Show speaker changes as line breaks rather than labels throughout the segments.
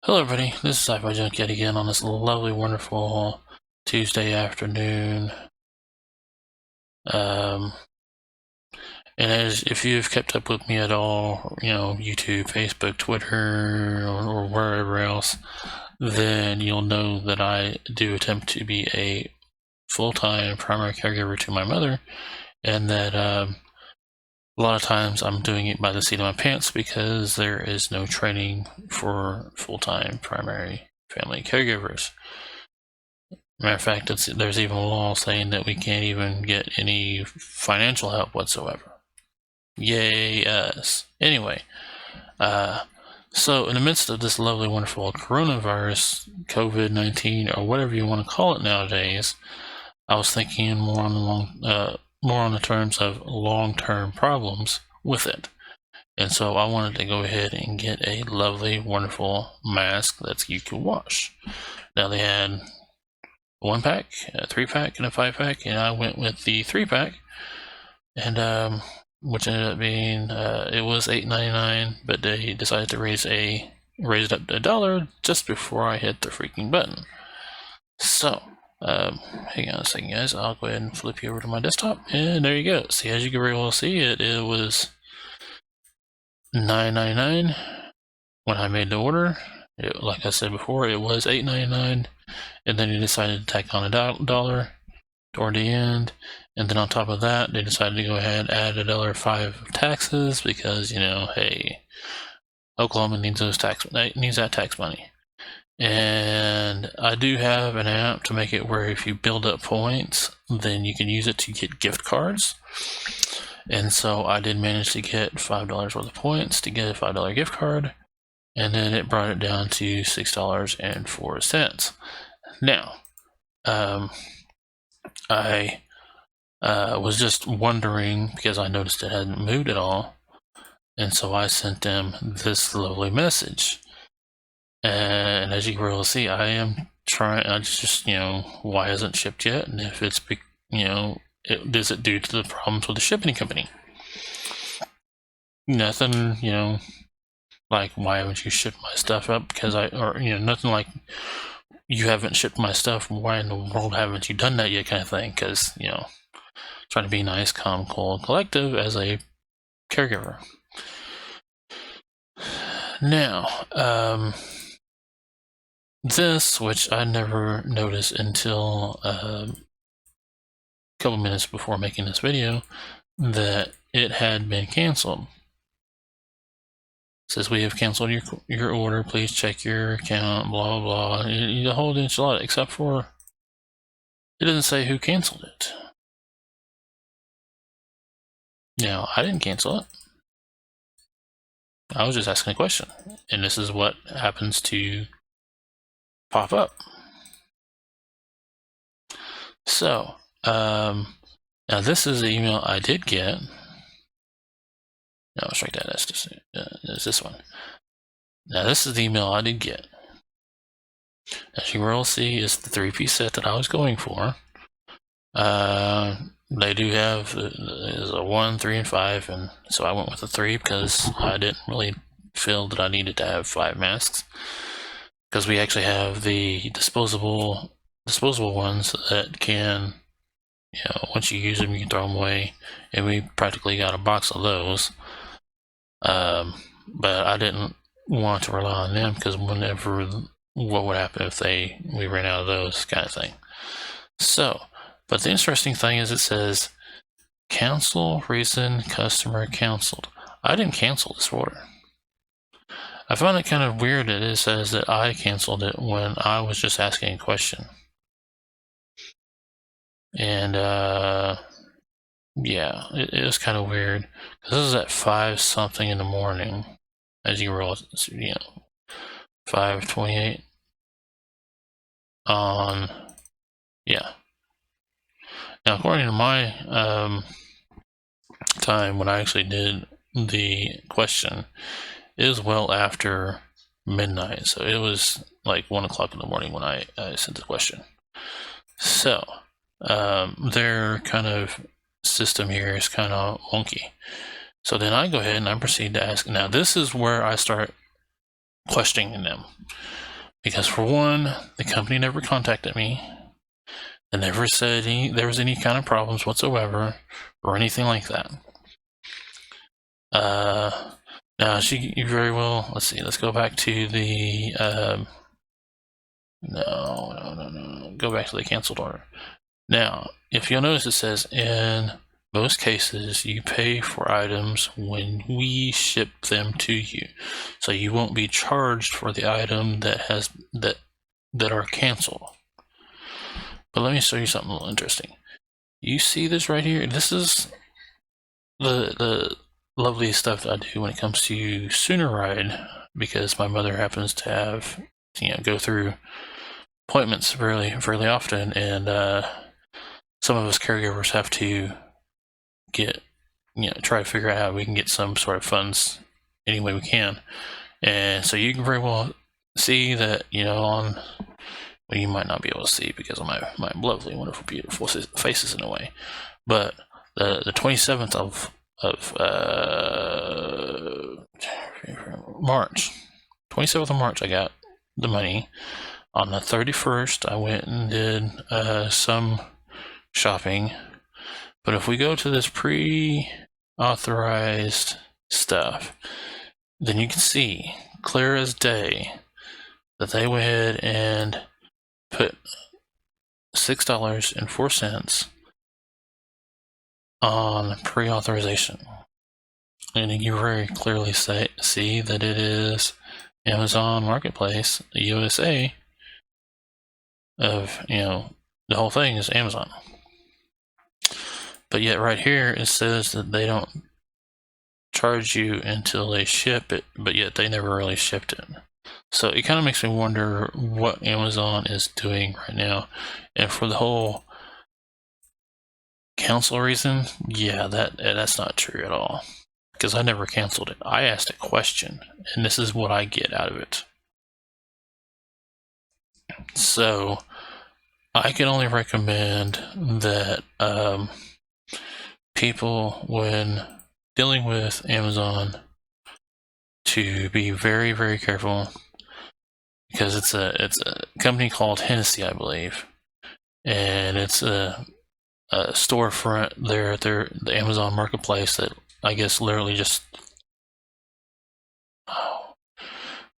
Hello everybody, this is Sci-Fi Junk yet again on this lovely, wonderful Tuesday afternoon. And as if you've kept up with me at all, YouTube, Facebook, Twitter, or wherever else, then you'll know that I do attempt to be a full-time primary caregiver to my mother, and that a lot of times I'm doing it by the seat of my pants because there is no training for full-time primary family caregivers. Matter of fact, there's even a law saying that we can't even get any financial help whatsoever. Yay us. Anyway, so in the midst of this lovely, wonderful coronavirus, COVID-19, or whatever you want to call it nowadays, I was thinking more on the terms of long-term problems with it. And so I wanted to go ahead and get a lovely, wonderful mask that you can wash. Now they had a 1-pack, a 3-pack, and a 5-pack, and I went with the 3-pack, and which ended up being it was $8.99, but they decided to raise it up to $1 just before I hit the freaking button. So hang on a second, guys. I'll go ahead and flip you over to my desktop, and there you go. See, as you can very well see, it was $9.99 when I made the order. Like I said before, it was $8.99, and then they decided to tack on $1 toward the end, and then on top of that, they decided to go ahead and add $1.05 of taxes because, hey, Oklahoma needs that tax money. And I do have an app to make it where if you build up points, then you can use it to get gift cards. And so I did manage to get $5 worth of points to get a $5 gift card, and then it brought it down to $6.04. Now, I was just wondering because I noticed it hadn't moved at all, and so I sent them this lovely message. And as you can really see, I am trying. I just why hasn't shipped yet? And if it's is it due to the problems with the shipping company? Nothing, like why haven't you shipped my stuff up? Because nothing like you haven't shipped my stuff. Why in the world haven't you done that yet? Kind of thing. Because trying to be nice, calm, cool, and collective as a caregiver. Now, this, which I never noticed until a couple minutes before making this video, that it had been canceled. It says we have canceled your order. Please check your account. Blah blah. The whole enchilada, except for it doesn't say who canceled it. Now I didn't cancel it. I was just asking a question, and this is what happens to pop up. So, now this is the email I did get. No, strike that. That's just there's this one. Now this is the email I did get. As you will see, is the 3-piece set that I was going for. They do have is a 1, 3, and 5, and so I went with the 3 because I didn't really feel that I needed to have 5 masks, because we actually have the disposable ones that can, once you use them, you can throw them away, and we practically got a box of those. But I didn't want to rely on them because what would happen if we ran out of those, kind of thing. So, but the interesting thing is it says cancel reason customer canceled. I didn't cancel this order. I found it kind of weird that it says that I canceled it when I was just asking a question. And yeah, it was kind of weird because this is at 5 something in the morning, as you roll, 5:28 on, yeah. Now, according to my time when I actually did the question, it was well after midnight, so it was like 1 o'clock in the morning when I sent the question. So their kind of system here is kind of wonky. So then I go ahead and I proceed to ask. Now this is where I start questioning them. Because for one, the company never contacted me. They never said there was any kind of problems whatsoever or anything like that. Now you very well, let's see, let's go back to the, no, go back to the canceled order. Now, if you'll notice, it says in most cases, you pay for items when we ship them to you. So you won't be charged for the item that are canceled. But let me show you something a little interesting. You see this right here? This is the lovely stuff that I do when it comes to Sooner Ride, because my mother happens to have, go through appointments fairly often, and some of us caregivers have to get, try to figure out how we can get some sort of funds any way we can. And so you can very well see that, well, you might not be able to see because of my lovely, wonderful, beautiful faces in a way. But the 27th of March, 27th of March, I got the money. On the 31st, I went and did some shopping. But if we go to this pre-authorized stuff, then you can see clear as day that they went ahead and put $6.04 on pre-authorization. And you very clearly see that it is Amazon Marketplace, the USA of, the whole thing is Amazon. But yet right here, it says that they don't charge you until they ship it, but yet they never really shipped it. So it kind of makes me wonder what Amazon is doing right now. And for the whole cancel reason, yeah, that's not true at all. Because I never canceled it. I asked a question, and this is what I get out of it. So I can only recommend that people, when dealing with Amazon, to be very, very careful, because it's a company called Hanesy, I believe, and it's a storefront there at the Amazon Marketplace that I guess literally just, oh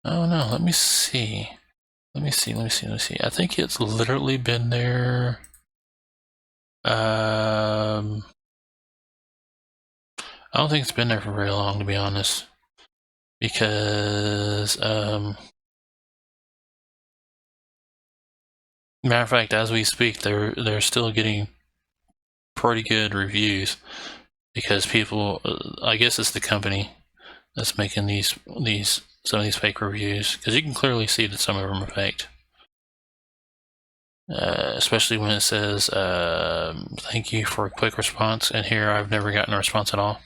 no, let me see. I think it's literally been there. I don't think it's been there for very long, to be honest, because matter of fact, as we speak, they're still getting pretty good reviews, because people, I guess it's the company that's making some of these fake reviews, because you can clearly see that some of them are faked. Especially when it says, thank you for a quick response, and here I've never gotten a response at all.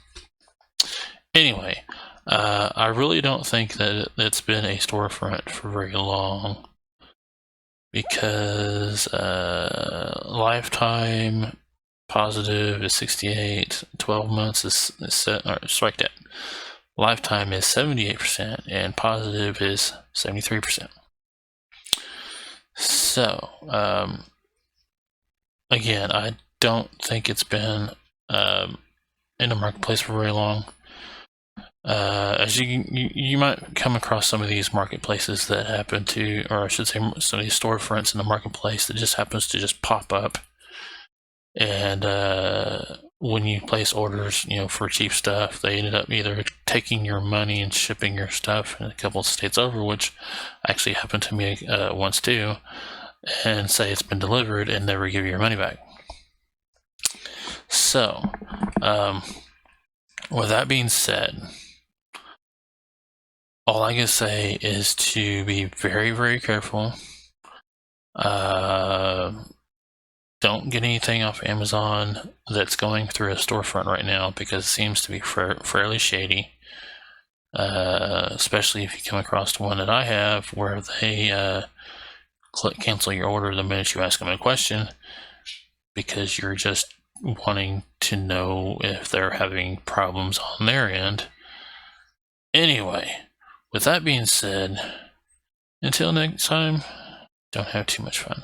Anyway, I really don't think that it's been a storefront for very long, because lifetime positive is 68, 12 months is set, or strike that. Lifetime is 78%, and positive is 73%. So, again, I don't think it's been in the marketplace for very long. As you might come across some of these marketplaces that happen to, or I should say, some of these storefronts in the marketplace that just happens to just pop up. And when you place orders, for cheap stuff, they ended up either taking your money and shipping your stuff in a couple of states over, which actually happened to me once too, and say it's been delivered and never give you your money back. So, with that being said, all I can say is to be very, very careful. Don't get anything off Amazon that's going through a storefront right now, because it seems to be fairly shady. Especially if you come across one that I have where they click cancel your order the minute you ask them a question, because you're just wanting to know if they're having problems on their end. Anyway, with that being said, until next time, don't have too much fun.